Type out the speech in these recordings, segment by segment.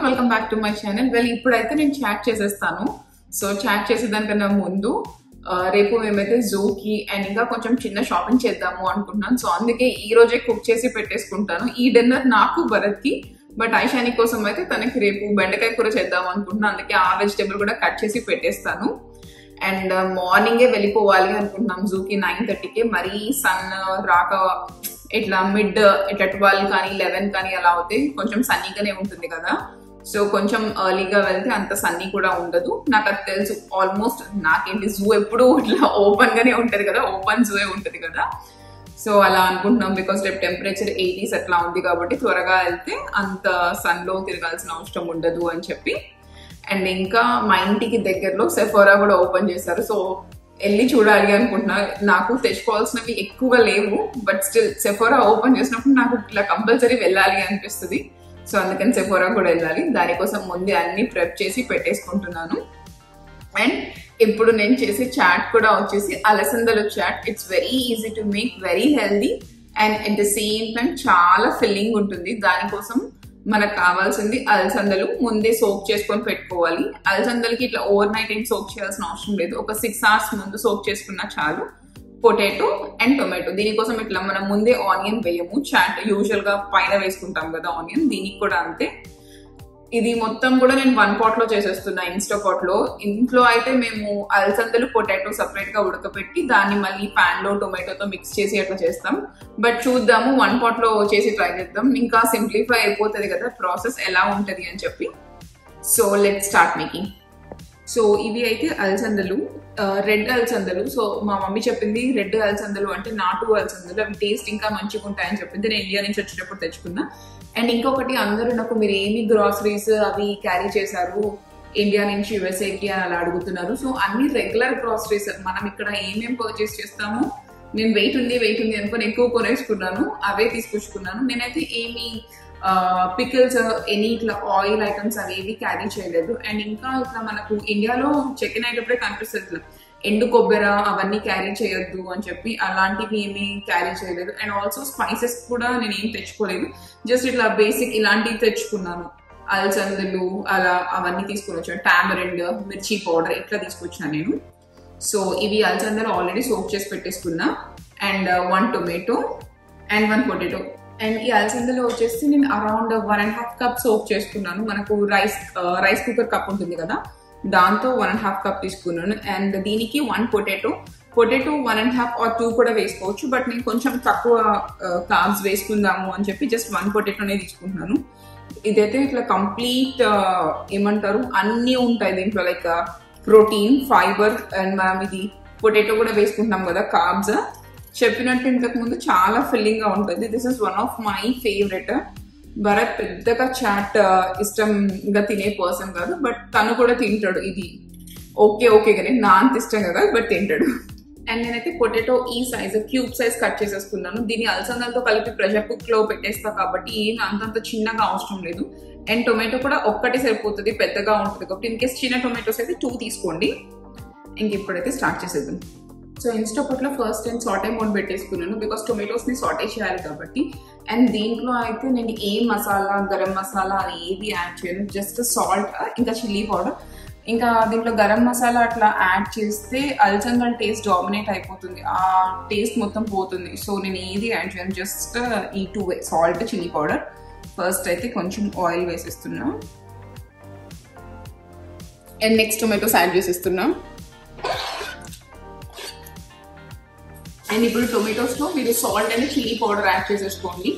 Welcome back to my channel. ఇప్పుడైతే నేను chat చేసేస్తాను. సో చాట్ చేసేదానికన్నా ముందు రేపు మేమైతే జూకి అండ్ ఇంకా కొంచెం చిన్న షాపింగ్ చేద్దాము అనుకుంటున్నాను. సో అందుకే ఈ రోజే కుక్ చేసి పెట్టేసుకుంటాను ఈ డిన్నర్ నాకు భరత్కి. బట్ ఐషాని కోసం అయితే తనకి రేపు బెండకాయ కూర చేద్దాం అనుకుంటున్నాను. అందుకే ఆ వెజిటేబుల్ కూడా కట్ చేసి పెట్టేస్తాను. అండ్ మార్నింగే వెళ్ళిపోవాలి అనుకుంటున్నాం జూకి 9:30కి. మరీ సన్ రాక ఇట్లా ఇట్లా 12 కానీ 11 కానీ అలా అవుతే కొంచెం సన్నీగానే ఉంటుంది కదా. సో కొంచెం ఎర్లీగా వెళ్తే అంత సన్నీ కూడా ఉండదు. నాకు అది తెలుసు. ఆల్మోస్ట్ నాకేంటి జూ ఎప్పుడు ఇట్లా ఓపెన్ గానే ఉంటది కదా, ఓపెన్ జూఏ ఉంటది కదా. సో అలా అనుకుంటున్నాం. బికాస్ రేపు టెంపరేచర్ 80s అట్లా ఉంది కాబట్టి త్వరగా వెళ్తే అంత సన్ లో తిరగాల్సిన అవసరం ఉండదు అని చెప్పి. అండ్ ఇంకా మా ఇంటికి దగ్గరలో సెఫోరా కూడా ఓపెన్ చేశారు. సో వెళ్ళి చూడాలి అనుకుంటున్నా. నాకు తెచ్చుకోవాల్సినవి ఎక్కువగా లేవు, బట్ స్టిల్ సెఫోరా ఓపెన్ చేసినప్పుడు నాకు ఇట్లా కంపల్సరీ వెళ్ళాలి అనిపిస్తుంది. సో అందుకని సెఫోరా కూడా వెళ్ళాలి. దానికోసం ముందే అన్ని ప్రెప్ చేసి పెట్టేసుకుంటున్నాను. అండ్ ఇప్పుడు నేను చేసే చాట్ కూడా వచ్చేసి అలసందలు chaat. It's very easy to make, very healthy and at the same time చాలా ఫిల్లింగ్ ఉంటుంది. దానికోసం మనకు కావాల్సింది అలసందలు ముందే సోక్ చేసుకొని పెట్టుకోవాలి. అలసందలకి ఇట్లా ఓవర్ నైట్ ఏం సోక్ చేయాల్సిన అవసరం లేదు. ఒక 6 hours ముందు సోక్ చేసుకున్నా చాలు. Potato and tomato. దీనికోసం ఇట్లా మనం ముందే ఆనియన్ వేయము. చాట్ యూజువల్ గా పైన వేసుకుంటాం కదా ఆనియన్, దీనికి కూడా అంతే. ఇది మొత్తం కూడా నేను 1 pot లో చేసేస్తున్నా, ఇన్స్టా పాట్ లో. ఇంట్లో అయితే మేము అలసందలు పొటాటో సపరేట్ గా ఉడకపెట్టి దాన్ని మళ్ళీ పాన్ లో టొమాటోతో మిక్స్ చేసి అట్లా చేస్తాం. బట్ చూద్దాము 1 pot లో చేసి ట్రై చేద్దాం. ఇంకా సింప్లిఫై అయిపోతుంది కదా ప్రాసెస్, ఎలా ఉంటది అని చెప్పి. So let's start making. So ఇవి అయితే అలసందలు, రెడ్ అలసందలు. సో మా మమ్మీ చెప్పింది రెడ్ అలసందలు అంటే నాటు అలసందలు, అవి టేస్ట్ ఇంకా మంచిగా ఉంటాయని చెప్పింది. నేను ఇండియా నుంచి వచ్చేటప్పుడు తెచ్చుకున్నా. అండ్ ఇంకొకటి, అందరూ నాకు మీరు ఏమి గ్రాసరీస్ అవి క్యారీ చేశారు ఇండియా నుంచి యుఎస్ఏకి అని అలా అడుగుతున్నారు. సో అన్ని రెగ్యులర్ గ్రాసరీస్. మనం ఇక్కడ ఏమేమి పర్చేస్ చేస్తామో, నేను వెయిట్ ఉంది అనుకుని ఎక్కువ కొనేసుకున్నాను, అవే తీసుకొచ్చుకున్నాను. నేనైతే ఏమి పికిల్స్ ఎనీ ఇట్లా ఆయిల్ ఐటమ్స్ అవి ఏవి క్యారీ చేయలేదు. అండ్ ఇంకా ఇట్లా మనకు ఇండియాలో చెక్ ఇన్ అయ్యేటప్పుడే కనిపిస్తుంది ఇట్లా ఎండు కొబ్బరి అవన్నీ క్యారీ చేయొద్దు అని చెప్పి, అలాంటివి ఏమి క్యారీ చేయలేదు. అండ్ ఆల్సో స్పైసెస్ కూడా నేను ఏం తెచ్చుకోలేదు. జస్ట్ ఇట్లా బేసిక్ ఇలాంటివి తెచ్చుకున్నాను. అలసందలు అలా అవన్నీ తీసుకొని వచ్చాను. టామరిండ్, మిర్చి పౌడర్ ఇట్లా తీసుకొచ్చాను నేను. సో ఇవి అలసందలు ఆల్రెడీ సోక్ చేసి పెట్టేసుకున్నా. And 1 tomato and 1 potato. And ఈ అలసందలో వచ్చేసి నేను అరౌండ్ 1.5 cup సోక్ చేసుకున్నాను. మనకు రైస్ కుక్కర్ కప్ ఉంటుంది కదా, దాంతో 1.5 cup తీసుకున్నాను. అండ్ దీనికి 1 potato 1.5 or 2 కూడా వేసుకోవచ్చు. బట్ నేను కొంచెం తక్కువ కార్బ్స్ వేసుకుందాము అని చెప్పి జస్ట్ 1 potato తీసుకుంటున్నాను. ఇదైతే ఇట్లా కంప్లీట్ ఏమంటారు అన్నీ ఉంటాయి దీంట్లో, లైక్ ప్రోటీన్, ఫైబర్. అండ్ మనం ఇది పొటాటో కూడా వేసుకుంటున్నాం కదా, కార్బ్స్. చెప్పినట్టు ఇంతకు ముందు చాలా ఫిల్లింగ్ గా ఉంటుంది. This is one of my favourite. Bharat పెద్దగా చాట్ ఇష్టంగా తినే పర్సన్ కాదు, బట్ తను కూడా తింటాడు. ఇది ఓకే కానీ నా అంత ఇష్టం కదా, బట్ తింటాడు. అండ్ నేనైతే పొటాటో ఈ సైజ్ క్యూబ్ సైజ్ కట్ చేసేసుకున్నాను. దీన్ని అలసందలతో కలిపి ప్రెషర్ కుక్ లో పెట్టేస్తా కాబట్టి ఏం అంతంత చిన్నగా అవసరం లేదు. అండ్ టొమాటో కూడా ఒక్కటి సరిపోతుంది, పెద్దగా ఉంటుంది కాబట్టి. ఇన్ కేస్ చిన్న టొమాటోస్ అయితే 2 తీసుకోండి. ఇంక ఇప్పుడైతే స్టార్ట్ చేసేద్దాం. సో ఇన్స్టాపాట్లో ఫస్ట్ టైం సాటే మోడ్ పెట్టేసుకున్నాను, బికాస్ టొమాటోస్ని సాటే చేయాలి కాబట్టి. అండ్ దీంట్లో అయితే నేను ఏ మసాలా, గరం మసాలా అది ఏది యాడ్ చేయను. జస్ట్ సాల్ట్, ఇంకా చిల్లీ పౌడర్. ఇంకా దీంట్లో గరం మసాలా అట్లా యాడ్ చేస్తే అలసందల టేస్ట్ డామినేట్ అయిపోతుంది, ఆ టేస్ట్ మొత్తం పోతుంది. సో నేను ఏది యాడ్ చేయను, జస్ట్ ఈ 2 సాల్ట్, చిల్లీ పౌడర్. ఫస్ట్ అయితే కొంచెం ఆయిల్ వేసేస్తున్నా. అండ్ నెక్స్ట్ టొమాటోస్ యాడ్ చేసేస్తున్నా. అండ్ ఇప్పుడు టొమాటోస్లో మీరు salt and chilli powder add చేసేసుకోండి.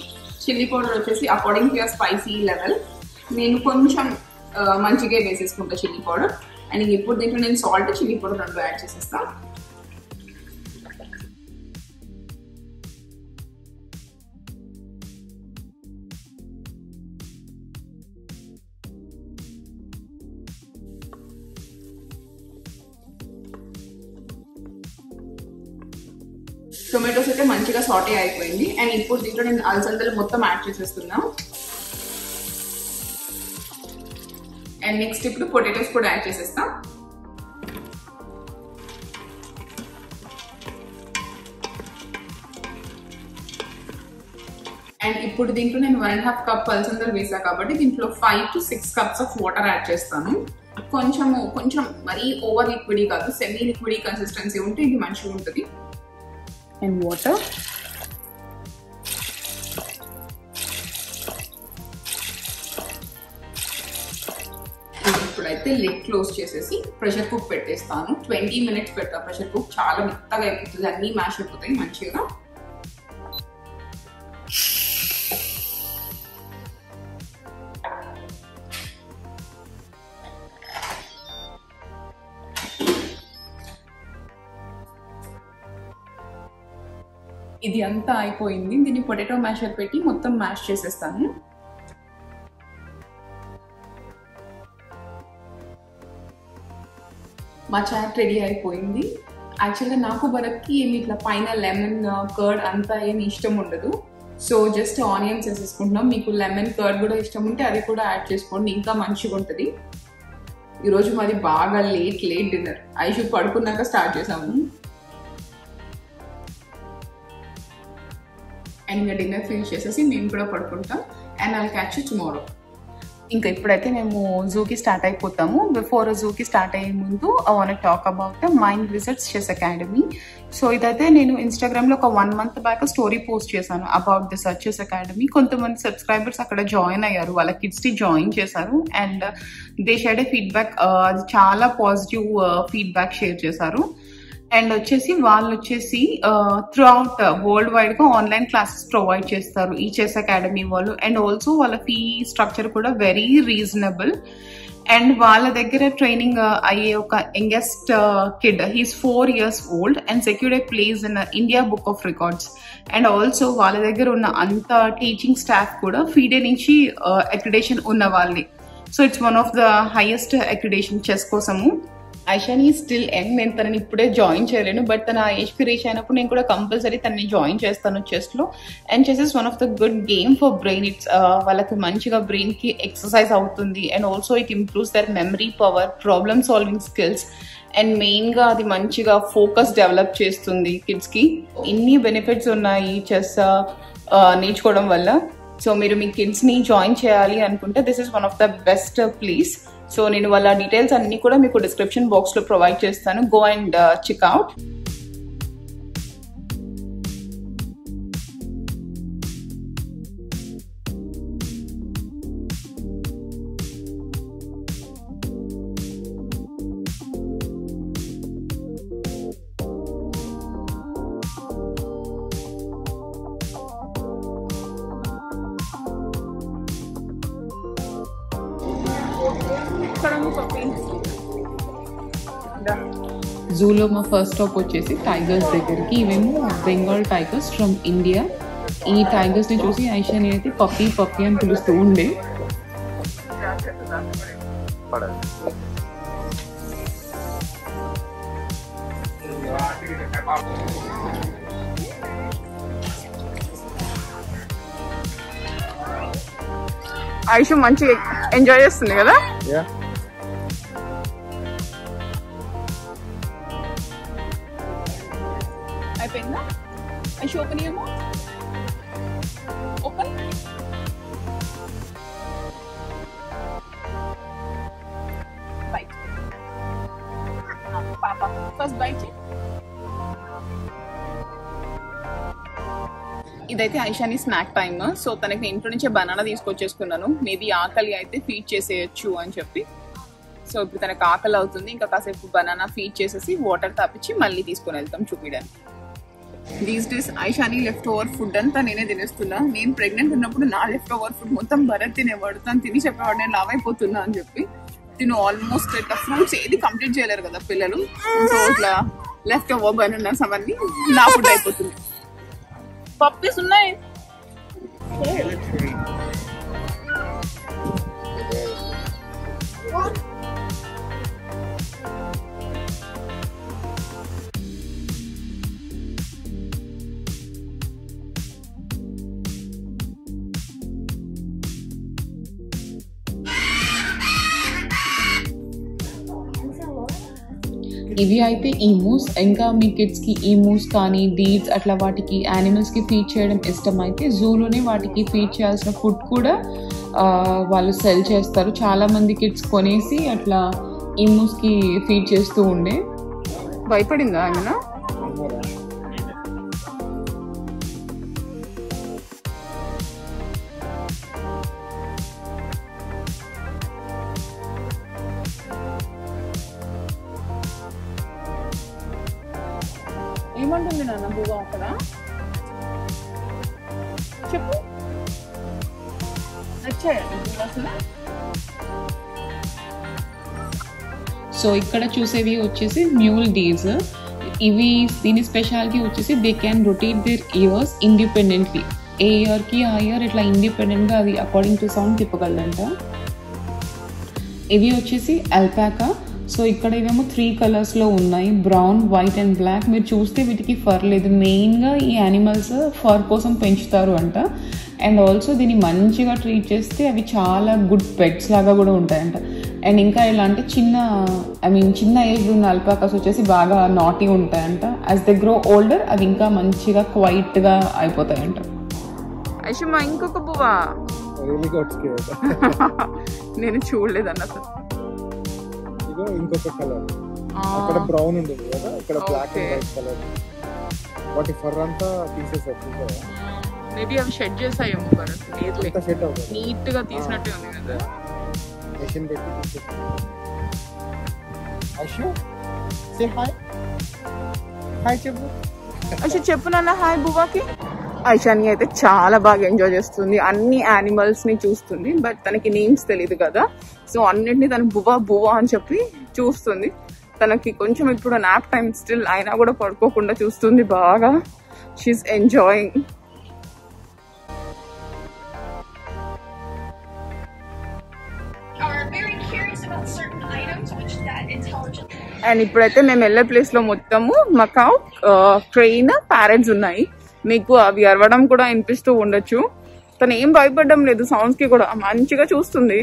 చిల్లీ పౌడర్ వచ్చేసి according to your spicy level. నేను కొంచెం మంచిగా వేసేసుకుంటా చిల్లీ పౌడర్. అండ్ ఇప్పుడు దీంట్లో నేను సాల్ట్, చిల్లీ పౌడర్ 2 యాడ్ చేసేస్తాను. టొమాటోస్ అయితే మంచిగా సాటే అయిపోయింది. అండ్ ఇప్పుడు దీంట్లో నేను అలసందలు మొత్తం యాడ్ చేసేస్తున్నా. అండ్ నెక్స్ట్ ఇప్పుడు పొటాటోస్ కూడా యాడ్ చేసేస్తా. అండ్ ఇప్పుడు దీంట్లో నేను 1.5 కప్ పల్సందలు వేసా కాబట్టి దీంట్లో 5 to 6 cups of water add చేస్తాను. కొంచెం మరీ ఓవర్ లిక్విడ్ కాదు, సెమీ లిక్విడ్ కన్సిస్టెన్సీ ఉంటే ఇది మంచిగా ఉంటుంది. అండ్ వాటర్ ఇప్పుడైతే లిడ్ క్లోజ్ చేసేసి ప్రెషర్ కుక్ పెట్టేస్తాను. 20 minutes పెడతా ప్రెషర్ కుక్. చాలా మెత్తగా అయిపోతుంది, అన్నీ మ్యాష్ అయిపోతాయి మంచిగా. ఇది అంతా అయిపోయింది. దీన్ని పొటాటో మ్యాషర్ పెట్టి మొత్తం మ్యాష్ చేసేస్తాను. మా చాట్ రెడీ అయిపోయింది. యాక్చువల్గా నాకు భరత్కి ఏమి ఇట్లా పైన లెమన్ కర్డ్ అంతా ఏమి ఇష్టం ఉండదు. సో జస్ట్ ఆనియన్స్ వేసేసుకుంటున్నాం. మీకు లెమన్ కర్డ్ కూడా ఇష్టం ఉంటే అది కూడా యాడ్ చేసుకోండి, ఇంకా మంచిగా ఉంటుంది. ఈరోజు మాది బాగా లేట్ డిన్నర్. ఐషు పడుకున్నాక స్టార్ట్ చేసాము. అండ్ ఇంకా డిన్నర్ ఫినిష్ చేసేసి మేము కూడా పడుకుంటాం. And I'll catch you tomorrow. ఇంకా ఇప్పుడైతే మేము జూకి స్టార్ట్ అయిపోతాము. బిఫోర్ జూకి స్టార్ట్ అయ్యే ముందు I want talk about mind visits chess academy. So ఇదైతే నేను ఇన్స్టాగ్రామ్లో ఒక 1 month బ్యాక్ స్టోరీ పోస్ట్ చేశాను అబౌట్ దిస్ చెస్ అకాడమీ. కొంతమంది సబ్స్క్రైబర్స్ అక్కడ జాయిన్ అయ్యారు, వాళ్ళ కిడ్స్ని జాయిన్ చేశారు. And they shared A feedback, అది చాలా పాజిటివ్ ఫీడ్బ్యాక్ షేర్ చేశారు. అండ్ వాళ్ళు వచ్చేసి త్రూ అవుట్ వరల్డ్ వైడ్ గా ఆన్లైన్ క్లాసెస్ ప్రొవైడ్ చేస్తారు ఈ చెస్ అకాడమీ వాళ్ళు. అండ్ ఆల్సో వాళ్ళ ఫీ స్ట్రక్చర్ కూడా వెరీ రీజనబుల్. అండ్ వాళ్ళ దగ్గర ట్రైనింగ్ అయ్యే ఒక youngest kid, he's 4 years old and secured A place in India book of records. And also వాళ్ళ దగ్గర ఉన్న అంత టీచింగ్ స్టాఫ్ కూడా ఫీడే నుంచి అక్రిడేషన్ ఉన్న వాళ్ళే. So it's one of the highest accreditation chess కోసము. ఐషాని స్టిల్ యంగ్, నేను తనని ఇప్పుడే జాయిన్ చేయలేను, బట్ తన ఏజ్ కి రీచ్ అయినప్పుడు నేను కూడా కంపల్సరీ తనని జాయిన్ చేస్తాను చెస్లో. And chess is one of the good game for brain. It's వాళ్ళకి మంచిగా బ్రెయిన్ కి ఎక్సర్సైజ్ అవుతుంది. And also it improves their memory power, problem solving skills. And మెయిన్గా అది మంచిగా ఫోకస్ డెవలప్ చేస్తుంది కిడ్స్కి. ఇన్ని బెనిఫిట్స్ ఉన్నాయి చెస్ నేర్చుకోవడం వల్ల. సో మీరు మీ కిడ్స్ని జాయిన్ చేయాలి అనుకుంటే this is one of the best place. So నేను వాళ్ళ డీటెయిల్స్ అన్ని కూడా మీకు డిస్క్రిప్షన్ బాక్స్లో ప్రొవైడ్ చేస్తాను. Go and check out. జూలో మా ఫస్ట్ స్టాప్ వచ్చేసి టైగర్స్ దగ్గరికి. ఇవేమో బెంగాల్ టైగర్స్ ఫ్రమ్ ఇండియా. ఈ టైగర్స్ ని చూసి ఐషాని అయితే పప్పీ అని పిలుస్తూ ఉండే. ఐషు మంచిగా ఎంజాయ్ చేస్తుంది కదా. అయిపోయిందా ఐషు? ఓపెన్ ఏమో ఓపెన్. బైట్ పాప ఫస్ట్ బైట్. ఇదైతే ఐషాని స్నాక్ టైమ్. సో తనకి ఇంట్లో నుంచే బనానా తీసుకొచ్చేసుకున్నాను. మేబీ ఆకలి అయితే ఫీడ్ చేసేయచ్చు అని చెప్పి. సో ఇప్పుడు తనకు ఆకలి అవుతుంది, ఇంకా కాసేపు బనానా ఫీడ్ చేసేసి వాటర్ తాపించి మళ్ళీ తీసుకొని వెళ్తాం చూపించడానికి. These days Aishani left over food అంతా నేనే తినేస్తున్నా. నేను ప్రెగ్నెంట్ ఉన్నప్పుడు నా లెఫ్ట్ ఓవర్ ఫుడ్ మొత్తం భరత్ తినేవాడు. తను తిని చెప్పేవాడు నేను లావ్ అయిపోతున్నా అని చెప్పి. తిను ఆల్మోస్ట్ ఇట్లా ఫ్రూట్స్ ఏది కంప్లీట్ చేయలేరు కదా పిల్లలు. సో ఇట్లా లెఫ్ట్ ఓవర్ బనానాస్ అవన్నీ నా ఫుడ్ అయిపోతుంది. పప్పీస్ ఉన్నాయి. ఇవి అయితే ఈమూస్. ఇంకా మీ కిడ్స్కి ఈమూస్ కానీ డీడ్స్ అట్లా వాటికి యానిమల్స్కి ఫీడ్ చేయడం ఇష్టం అయితే జూలోనే వాటికి ఫీడ్ చేయాల్సిన ఫుడ్ కూడా వాళ్ళు సెల్ చేస్తారు. చాలామంది కిడ్స్ కొనేసి అట్లా ఈమూస్కి ఫీడ్ చేస్తూ ఉండే. భయపడిందా ఏమైనా? ఏమంటుంది నాన్న బువ్వ అక్కడ? చెప్పు. సో ఇక్కడ చూసేవి వచ్చేసి మ్యూల్ డీడ్స్. ఇవి దీని స్పెషాలిటీ వచ్చేసి they can rotate their ears independently. ఏ ఇయర్కి ఆ ఇయర్ ఇట్లా ఇండిపెండెంట్గా అది అకార్డింగ్ టు సౌండ్ తిప్పగలదంట. ఇవి వచ్చేసి అల్పాకా. సో ఇక్కడ ఇవేమో 3 కలర్స్లో ఉన్నాయి, బ్రౌన్, వైట్ అండ్ బ్లాక్. మీరు చూస్తే వీటికి ఫర్ లేదు. మెయిన్గా ఈ యానిమల్స్ ఫర్ కోసం పెంచుతారు అంట. అండ్ ఆల్సో దీన్ని మంచిగా ట్రీట్ చేస్తే అవి చాలా గుడ్ పెట్స్ లాగా కూడా ఉంటాయంట. అండ్ ఇంకా ఎలా అంటే చిన్న ఏజ్ ఉన్న అల్పాకాస్ వచ్చేసి బాగా నాటీ ఉంటాయంట. యాజ్ దే గ్రో ఓల్డర్ అవి ఇంకా మంచిగా క్వైట్గా అయిపోతాయంట. ఐషమ్మా ఇంకొక బువ్వా నేను చూడలేదన్న అసలు. ఇంకొక కలర్ అక్కడ బ్రౌన్ ఉండేది కదా, ఇక్కడ బ్లాక్ అండ్ వైట్ కలర్. వాటి ఫర్ అంతా తీసేసారు. మేబీ అవి షెడ్ చేసాయేమో. నీట్ గా తీసినట్టే ఉంది కదా. మెషిన్ పెట్టి తీసేసారు. Aishu say hi. హాయ్ చెప్పు. ఐషు చెప్పు నాన్న హాయ్ బువ్వాకి. ఐషాని అయితే చాలా బాగా ఎంజాయ్ చేస్తుంది. అన్ని యానిమల్స్ ని చూస్తుంది. బట్ తనకి నేమ్స్ తెలియదు కదా, సో అన్నిటిని తను బువ్వా బువ్వా అని చెప్పి చూస్తుంది. తనకి కొంచెం ఇప్పుడు నాప్ టైం స్టిల్ అయినా కూడా పడుకోకుండా చూస్తుంది బాగా. She is enjoying. అండ్ ఇప్పుడైతే మేము వెళ్ళే ప్లేస్ లో మొత్తము మకావ్, క్రెయిన్, ప్యారెట్స్ ఉన్నాయి. మీకు అవి అరవడం కూడా వినిపిస్తూ ఉండొచ్చు. తను ఏం భయపడడం లేదు, సౌండ్స్ కి కూడా మంచిగా చూస్తుంది.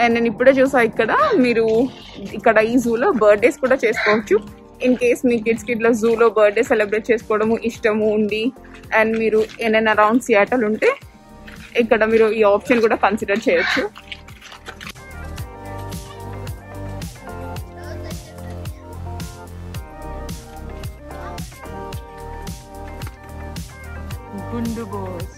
అండ్ నేను ఇప్పుడే చూసా ఇక్కడ మీరు ఇక్కడ ఈ జూలో బర్త్డేస్ కూడా చేసుకోవచ్చు. ఇన్ కేస్ మీ కిడ్స్కి ఇట్లా జూలో బర్త్డే సెలబ్రేట్ చేసుకోవడము ఇష్టము ఉంది అండ్ మీరు ఏదైనా అరౌండ్ సియాటల్ ఉంటే ఇక్కడ మీరు ఈ ఆప్షన్ కూడా కన్సిడర్ చేయొచ్చు. గుండు Bose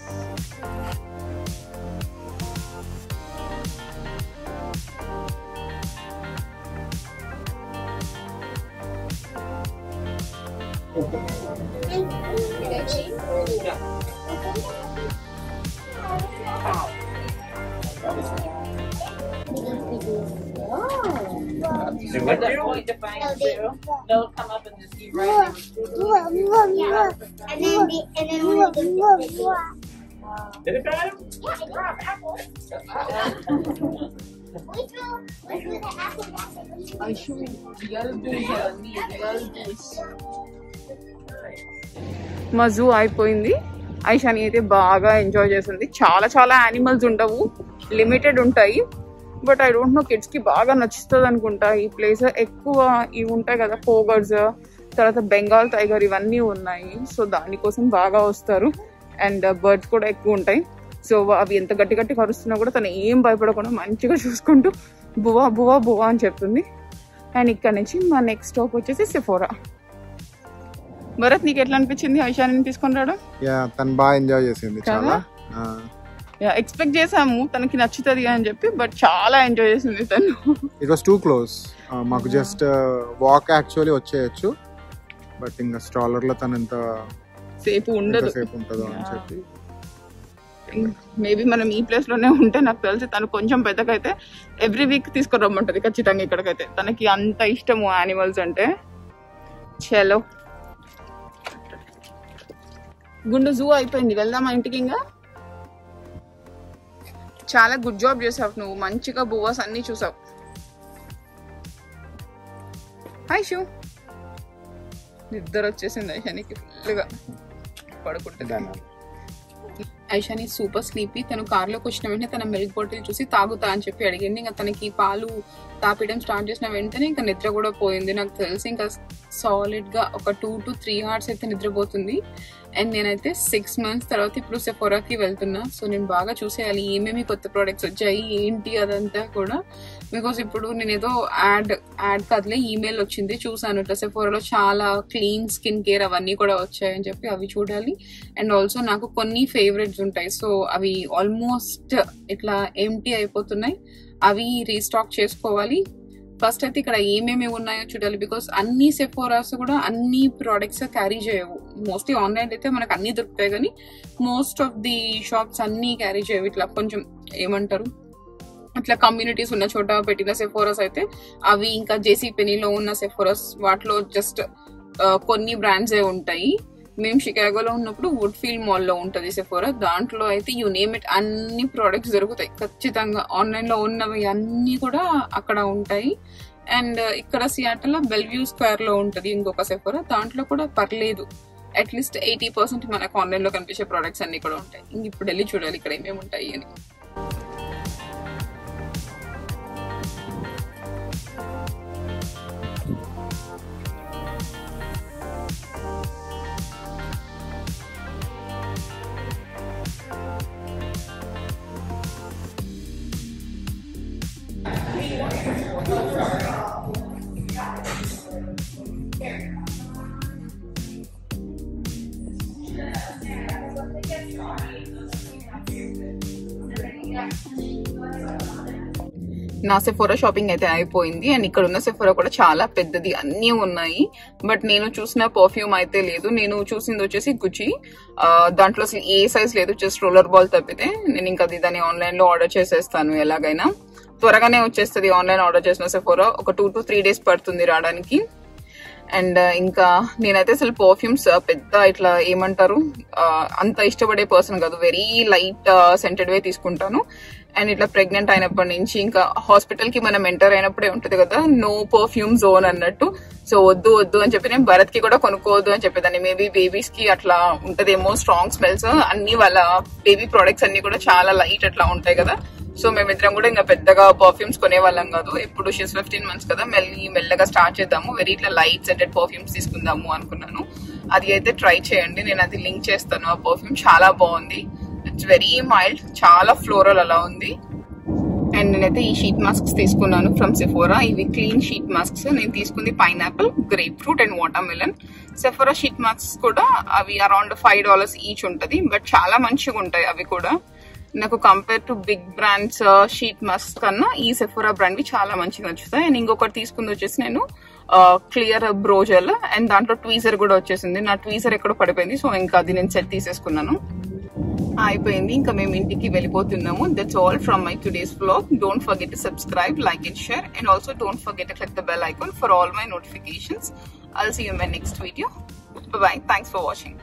Point to find zero. They'll come up and just keep right there. And then did it bad? Yeah, it dropped apple. We threw the apple basket. I show real booze. మా zoo అయిపోయింది. ఐషాని అయితే బాగా enjoy చేసింది. చాలా చాలా animals ఉండవు, limited ఉంటాయి. But I don't know కిడ్స్కి బాగా నచ్చుతుంది అనుకుంటా ఈ ప్లేస్. ఎక్కువ ఇవి ఉంటాయి కదా, పోగర్స్, తర్వాత బెంగాల్ టైగర్, ఇవన్నీ ఉన్నాయి. సో దానికోసం బాగా వస్తారు. అండ్ బర్డ్స్ కూడా ఎక్కువ ఉంటాయి. సో అవి ఎంత గట్టి గట్టి కరుస్తున్నా కూడా తను ఏం భయపడకుండా మంచిగా చూసుకుంటూ బువా బువా బువా అని చెప్తుంది. అండ్ ఇక్కడ నుంచి మా నెక్స్ట్ స్టాప్ వచ్చేసి సెఫోరా. భరత్ నీకు ఎట్లా అనిపించింది ఐషాని తీసుకొని రావడం? తను బాగా ఎంజాయ్ చేసింది చాలా. ఎక్స్పెక్ట్ చేసాము తనకి నచ్చుతుంది అని చెప్పి, బట్ చాలా ఎంజాయ్ చేసింది తను. It was two close. మాకు జస్ట్ వాక్ యాక్చువల్లీ వచ్చేయచ్చు, బట్ ఇంకా స్ట్రాలర్ లో తను ఎంత సేపు ఉండదు అని చెప్పి. మేబీ మనం ఈ ప్లేస్ లోనే ఉంటే నాకు తెలిసి తను కొంచెం పెద్దకైతే ఎవ్రీ వీక్ తీసుకొని రమ్మంటది ఖచ్చితంగా ఇక్కడికైతే. తనకి అంత ఇష్టము యానిమల్స్ అంటే. చలో గుండు జూ అయిపోయింది, వెళ్దామా ఇంటికి? ఇంకా చాలా గుడ్ జాబ్ చేసావు నువ్వు, మంచిగా బువ్వాస్ అన్ని చూసావు. Hi shoe. నిద్ర వచ్చేసింది ఐషానికి ఫుల్గా, పడుకుంటుంది. Aishani super sleepy. తను కార్లోకి వచ్చిన వెంటనే తన మిల్క్ బాటిల్ చూసి తాగుతా అని చెప్పి అడిగింది. ఇంకా తనకి పాలు తాపడం స్టార్ట్ చేసిన వెంటనే ఇంకా నిద్ర కూడా పోయింది. నాకు తెలిసి ఇంకా సాలిడ్ గా ఒక 2 to 3 hours అయితే నిద్రపోతుంది. అండ్ నేనైతే 6 months తర్వాత ఇప్పుడు సెఫోరాకి వెళ్తున్నా. సో నేను బాగా చూసేయాలి ఏమేమి కొత్త ప్రోడక్ట్స్ వచ్చాయి ఏంటి అదంతా కూడా. బికాస్ ఇప్పుడు నేను ఏదో యాడ్ కదిలే ఈమెయిల్ వచ్చింది, చూసాను ఇట్లా సెఫోరాలో చాలా క్లీన్ స్కిన్ కేర్ అవన్నీ కూడా వచ్చాయని చెప్పి అవి చూడాలి. అండ్ ఆల్సో నాకు కొన్ని ఫేవరెట్స్ ఉంటాయి, సో అవి ఆల్మోస్ట్ ఇట్లా ఎంటీ అయిపోతున్నాయి, అవి రీస్టాక్ చేసుకోవాలి. ఫస్ట్ అయితే ఇక్కడ ఏమేమి ఉన్నాయో చూడాలి. బికాస్ అన్ని సెఫోరాస్ కూడా అన్ని ప్రోడక్ట్స్ క్యారీ చేయవు. మోస్ట్లీ ఆన్లైన్ అయితే మనకు అన్ని దొరుకుతాయి, కానీ మోస్ట్ ఆఫ్ ది షాప్స్ అన్ని క్యారీ చేయవు. ఇట్లా కొంచెం ఏమంటారు, అట్లా కమ్యూనిటీస్ ఉన్న చోట పెట్టిన సెఫోరాస్ అయితే అవి, ఇంకా జేసీ పెనీలో ఉన్న సెఫోరాస్ వాటిలో జస్ట్ కొన్ని బ్రాండ్సే ఉంటాయి. మేము షికాగోలో ఉన్నప్పుడు వుడ్ ఫీల్డ్ మాల్లో ఉంటుంది సెఫోరా, దాంట్లో అయితే యూ నేమ్ ఇట్ అన్ని ప్రోడక్ట్స్ దొరుకుతాయి ఖచ్చితంగా. ఆన్లైన్ లో ఉన్నవి అన్ని కూడా అక్కడ ఉంటాయి. అండ్ ఇక్కడ సియాటల్ లో బెల్వ్యూ స్క్వేర్ లో ఉంటుంది ఇంకొక సెఫోరా, దాంట్లో కూడా పర్లేదు, అట్లీస్ట్ 80% మనకు ఆన్లైన్ లో కనిపించే ప్రోడక్ట్స్ అన్ని కూడా ఉంటాయి. ఇంక ఇప్పుడు వెళ్ళి చూడాలి ఇక్కడ ఏమేమి ఉంటాయి అని. నా సెఫోరా షాపింగ్ అయితే అయిపోయింది. అండ్ ఇక్కడ ఉన్న సెఫోరా కూడా చాలా పెద్దది, అన్ని ఉన్నాయి. బట్ నేను చూసిన పర్ఫ్యూమ్ అయితే లేదు. నేను చూసింది వచ్చేసి గుచి, దాంట్లో అసలు ఏ సైజ్ లేదు, జస్ట్ రోలర్ బాల్ తప్పితే. నేను ఇంకా దాన్ని ఆన్లైన్ లో ఆర్డర్ చేసేస్తాను, ఎలాగైనా త్వరగానే వచ్చేస్తుంది. ఆన్లైన్ ఆర్డర్ చేసిన సెఫోరా ఒక 2 to 3 days పడుతుంది రావడానికి. అండ్ ఇంకా నేనైతే అసలు పర్ఫ్యూమ్స్ పెద్ద ఇట్లా ఏమంటారు అంత ఇష్టపడే పర్సన్ కాదు, వెరీ లైట్ సెంటెడ్ వే తీసుకుంటాను. అండ్ ఇట్లా ప్రెగ్నెంట్ అయినప్పటి నుంచి ఇంకా హాస్పిటల్ కి మనం ఎంటర్ అయినప్పుడే ఉంటది కదా నో పర్ఫ్యూమ్ జోన్ అన్నట్టు. సో వద్దు అని చెప్పి నేను భరత్ కి కూడా కొనుక్కోవద్దు అని చెప్పేదాన్ని. మేబీ బేబీస్ కి అట్లా ఉంటదేమో స్ట్రాంగ్ స్మెల్స్, అన్ని వాళ్ళ బేబీ ప్రొడక్ట్స్ అన్ని కూడా చాలా లైట్ అట్లా ఉంటాయి కదా. సో మేమిద్దరం కూడా ఇంకా పెద్దగా పర్ఫ్యూమ్స్ కొనేవాళ్ళం కాదు. ఇప్పుడు షీస్ 15 months కదా, మెల్లగా స్టార్ట్ చేద్దాము, వెరీ ఇట్లా లైట్ సెంటెడ్ పర్ఫ్యూమ్స్ తీసుకుందాము అనుకున్నాను. అది అయితే ట్రై చేయండి, నేను అది లింక్ చేస్తాను. ఆ పర్ఫ్యూమ్ చాలా బాగుంది, ఇట్స్ వెరీ మైల్డ్, చాలా ఫ్లోరల్ అలా ఉంది. అండ్ నేనైతే ఈ షీట్ మాస్క్స్ తీసుకున్నాను ఫ్రమ్ సెఫోరా. ఇవి క్లీన్ షీట్ మాస్క్స్. నేను తీసుకుంది pineapple, grape fruit and water melon. Sephora sheet masks కూడా అవి అరౌండ్ $5 ఈచ్ ఉంటది, బట్ చాలా మంచిగా ఉంటాయి అవి కూడా. నాకు compare to big brands sheet mask కన్నా ఈ సెఫోరా బ్రాండ్ వి చాలా మంచిగా నచ్చుతాయి. అండ్ ఇంకొకటి తీసుకుంది వచ్చేసి నేను క్లియర్ బ్రోజెల్, అండ్ దాంట్లో ట్వీజర్ కూడా వచ్చేసింది. నా ట్వీజర్ ఎక్కడో పడిపోయింది, సో ఇంకా అది నేను సెట్ తీసేసుకున్నాను. అయిపోయింది, ఇంకా మేము ఇంటికి వెళ్ళిపోతున్నాము. That's all from my today's vlog. Don't forget to subscribe, like and share, and also don't forget to click the bell icon for all my notifications. I'll see you in my next video. Bye bye. Thanks for watching.